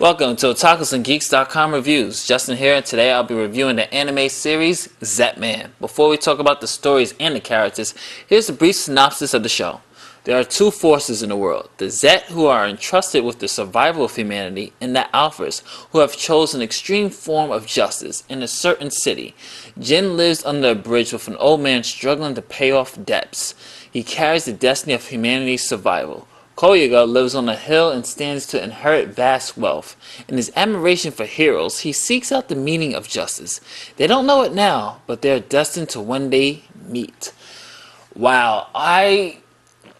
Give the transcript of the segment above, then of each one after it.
Welcome to OtakusandGeeks.com reviews. Justin here, and today I'll be reviewing the anime series Zetman. Before we talk about the stories and the characters, here's a brief synopsis of the show. There are two forces in the world, the Zet, who are entrusted with the survival of humanity, and the Alphas, who have chosen an extreme form of justice in a certain city. Jin lives under a bridge with an old man struggling to pay off debts. He carries the destiny of humanity's survival. Koyaga lives on a hill and stands to inherit vast wealth. In his admiration for heroes, he seeks out the meaning of justice. They don't know it now, but they're destined to one day meet. Wow,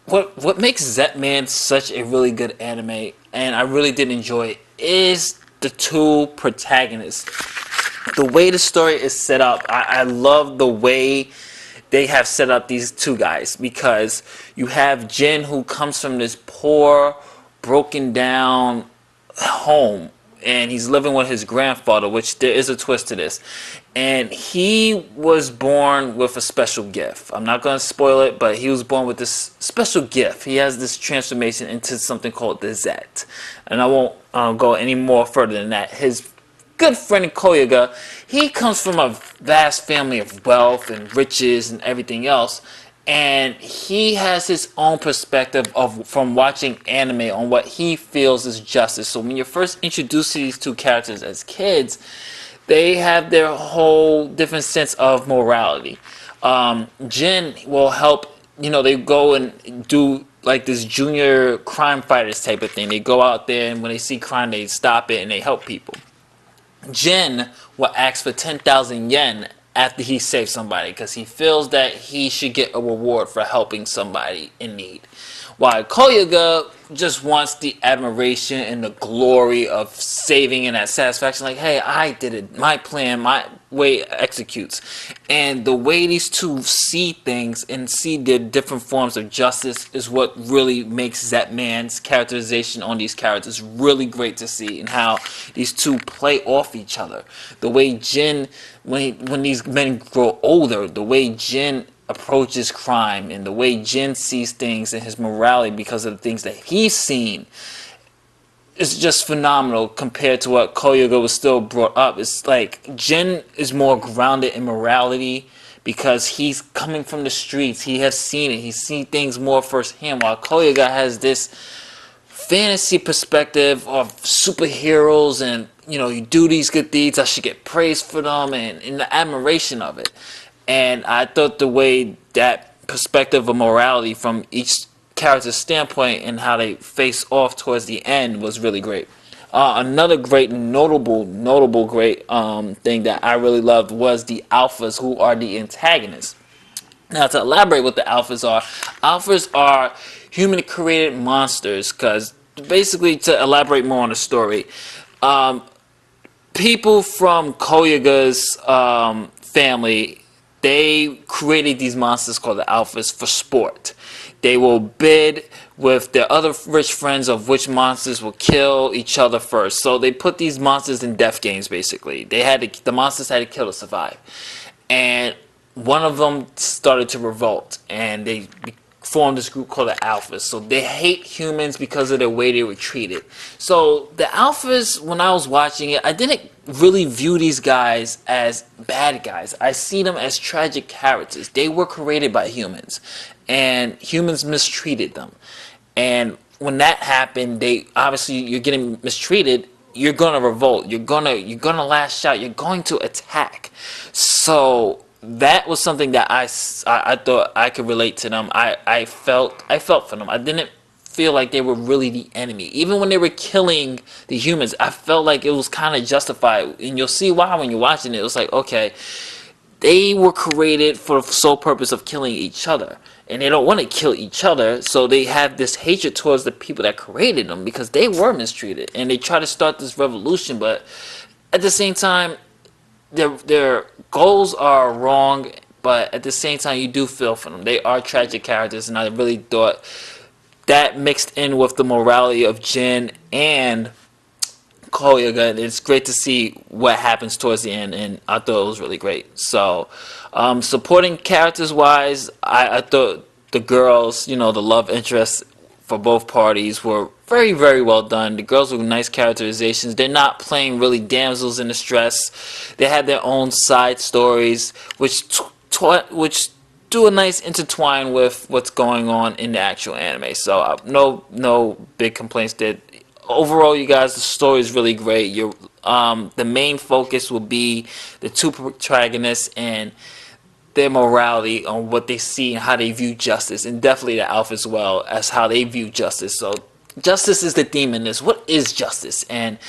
what makes Zetman such a really good anime, and I really did enjoy it, is the two protagonists. The way the story is set up, I love the way they have set up these two guys, because you have Jin, who comes from this poor, broken down home, and he's living with his grandfather, which there is a twist to this. And he was born with a special gift. I'm not going to spoil it, but he was born with this special gift. He has this transformation into something called the Zet. And I won't go any more further than that. His good friend Koyaga, he comes from a vast family of wealth and riches and everything else, and he has his own perspective from watching anime on what he feels is justice. So when you're first introduced to these two characters as kids, they have their whole different sense of morality. Jin will help, they go and do like this junior crime fighters type of thing. They go out there, and when they see crime, they stop it and they help people. Jin will ask for 10,000 yen after he saves somebody, because he feels that he should get a reward for helping somebody in need. While Koyaga just wants the admiration and the glory of saving and that satisfaction, like, hey, I did it, my plan, my way executes. And the way these two see things and see their different forms of justice is what really makes Zetman's characterization on these characters really great to see, and how these two play off each other. The way Jin, when these men grow older, the way Jin approaches crime and the way Jin sees things and his morality because of the things that he's seen is just phenomenal compared to what Koyaga was still brought up. It's like Jin is more grounded in morality because he's coming from the streets. He has seen it. He's seen things more firsthand, while Koyaga has this fantasy perspective of superheroes and, you do these good deeds, I should get praised for them, and the admiration of it. And I thought the way that perspective of morality from each character's standpoint and how they face off towards the end was really great. Another great, notable great thing that I really loved was the Alphas, who are the antagonists. Now, to elaborate what the Alphas are human-created monsters, because basically, to elaborate more on the story, people from Koyaga's family, they created these monsters called the Alphas for sport. They will bid with their other rich friends of which monsters will kill each other first. So they put these monsters in death games, basically. The monsters had to kill to survive. And one of them started to revolt, and they formed this group called the Alphas. So they hate humans because of the way they were treated. So the Alphas, when I was watching it, I didn't really view these guys as bad guys. I see them as tragic characters. They were created by humans, and humans mistreated them. And when that happened, you're getting mistreated, you're gonna revolt, you're gonna lash out, you're going to attack. So that was something that I thought I could relate to them. I felt for them. I didn't feel like they were really the enemy. Even when they were killing the humans, I felt like it was kind of justified. And you'll see why when you're watching it. It was like, okay, they were created for the sole purpose of killing each other. And they don't want to kill each other, so they have this hatred towards the people that created them because they were mistreated. And they try to start this revolution, but at the same time, their goals are wrong, but at the same time, you do feel for them. They are tragic characters, and I really thought that mixed in with the morality of Jin and Koyaga, it's great to see what happens towards the end, and I thought it was really great. So, supporting characters-wise, I thought the girls, the love interest for both parties were very, very well done. The girls with nice characterizations. They're not playing really damsels in distress. They had their own side stories, which do a nice intertwine with what's going on in the actual anime. So no big complaints there. Overall, you guys, the story is really great. The main focus will be the two protagonists and their morality on what they see and how they view justice, and definitely the Alpha as well as how they view justice. So justice is the theme in this. What is justice? And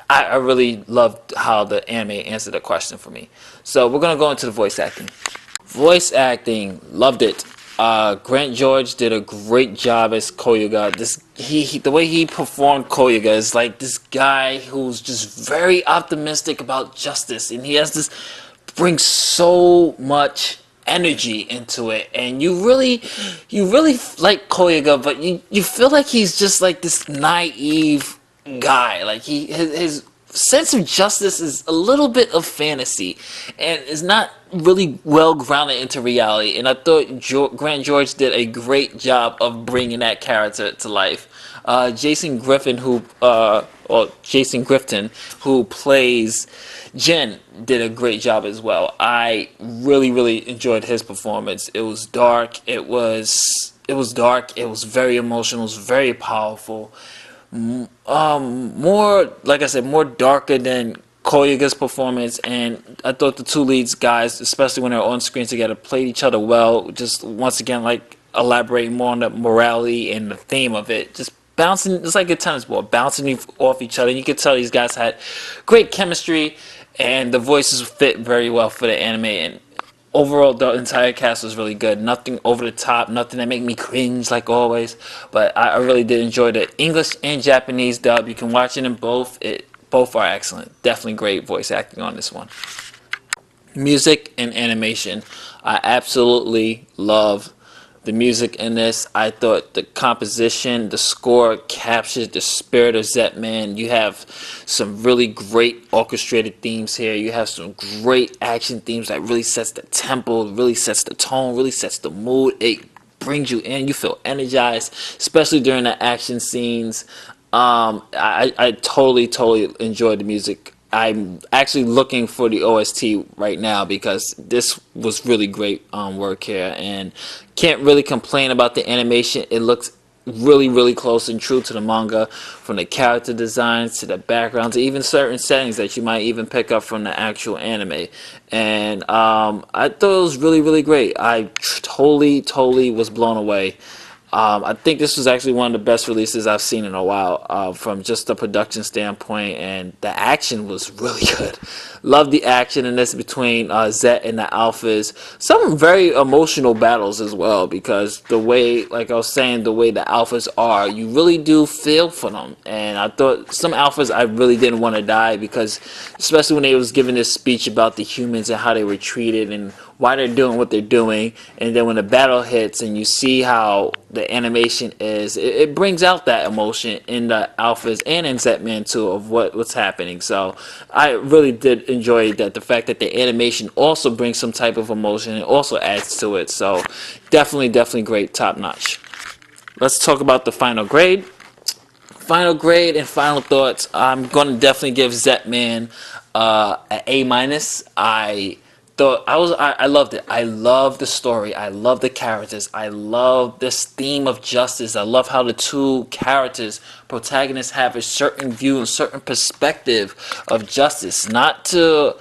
I really loved how the anime answered the question for me. So we're gonna go into the voice acting. Voice acting, loved it. Grant George did a great job as Koyuga. The way he performed Koyuga is like this guy who's just very optimistic about justice, and he has this brings so much energy into it, and you really like Koyuga, but you feel like he's just like this naive guy. Like his sense of justice is a little bit of fantasy and is not really well grounded into reality, and I thought Grant George did a great job of bringing that character to life. Jason Griffin, Jason Griffin, who plays Jen, did a great job as well. I really enjoyed his performance. It was dark. It was dark. It was very emotional. It was very powerful. More, like I said, more darker than Koyuga's performance, and I thought the two leads guys, especially when they're on screen together, played each other well. Just once again, like elaborating more on the morality and the theme of it. Just bouncing, it's like a tennis ball, bouncing off each other. And you could tell these guys had great chemistry, and the voices fit very well for the anime. And overall, the entire cast was really good. Nothing over the top, nothing that made me cringe like always. But I really did enjoy the English and Japanese dub. You can watch it in both. Both are excellent. Definitely great voice acting on this one. Music and animation. I absolutely love the music in this. I thought the composition, the score captures the spirit of Zetman. You have some really great orchestrated themes here. You have some great action themes that really sets the tempo, really sets the tone, really sets the mood. It brings you in. You feel energized, especially during the action scenes. I totally enjoyed the music. I'm actually looking for the OST right now because this was really great work here, and can't really complain about the animation. It looks really close and true to the manga, from the character designs to the backgrounds, to even certain settings that you might even pick up from the actual anime. And I thought it was really great. I totally was blown away. I think this was actually one of the best releases I've seen in a while, from just the production standpoint, and the action was really good. Love the action in this between Zet and the Alphas. Some very emotional battles as well, because the way, like I was saying, the way the Alphas are, you really do feel for them. And I thought some Alphas I really didn't want to die, because especially when they was giving this speech about the humans and how they were treated and why they're doing what they're doing, and then when the battle hits and you see how the animation is, it brings out that emotion in the Alphas and in Zetman too, of what's happening. So I really did enjoy that, the fact that the animation also brings some type of emotion and also adds to it. So definitely great, top notch. Let's talk about the final grade. Final grade and final thoughts. I'm gonna definitely give Zetman an A-. I loved it. I love the story. I love the characters. I love this theme of justice. I love how the two protagonists, have a certain view and certain perspective of justice. Not to,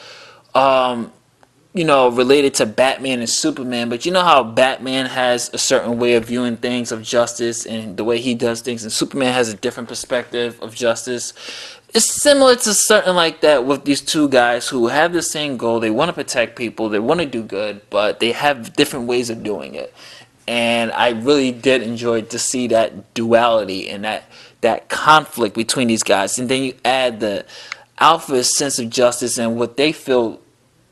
related to Batman and Superman, but you know how Batman has a certain way of viewing things of justice and the way he does things, and Superman has a different perspective of justice. It's similar to something like that with these two guys who have the same goal. They want to protect people. They want to do good, but they have different ways of doing it. And I really did enjoy to see that duality and that conflict between these guys. And then you add the Alpha's sense of justice and what they feel,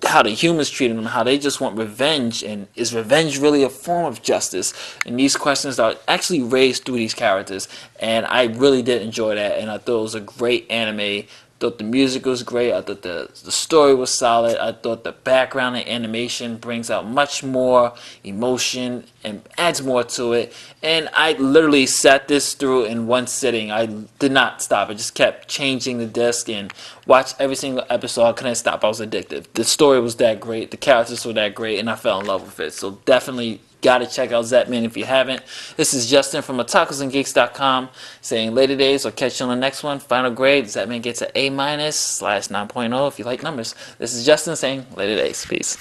how the humans treat them, how they just want revenge, and is revenge really a form of justice? And these questions are actually raised through these characters, and I really did enjoy that, and I thought it was a great anime thought the music was great. I thought the story was solid. I thought the background and animation brings out much more emotion and adds more to it. And I literally sat this through in one sitting. I did not stop. I just kept changing the disc and watched every single episode. I couldn't stop. I was addicted. The story was that great. The characters were that great. And I fell in love with it. So definitely gotta check out Zetman if you haven't. This is Justin from otakusandgeeks.com saying later days, or catch you on the next one. Final grade, Zetman gets an A- /9.0 if you like numbers. This is Justin saying later days. Peace.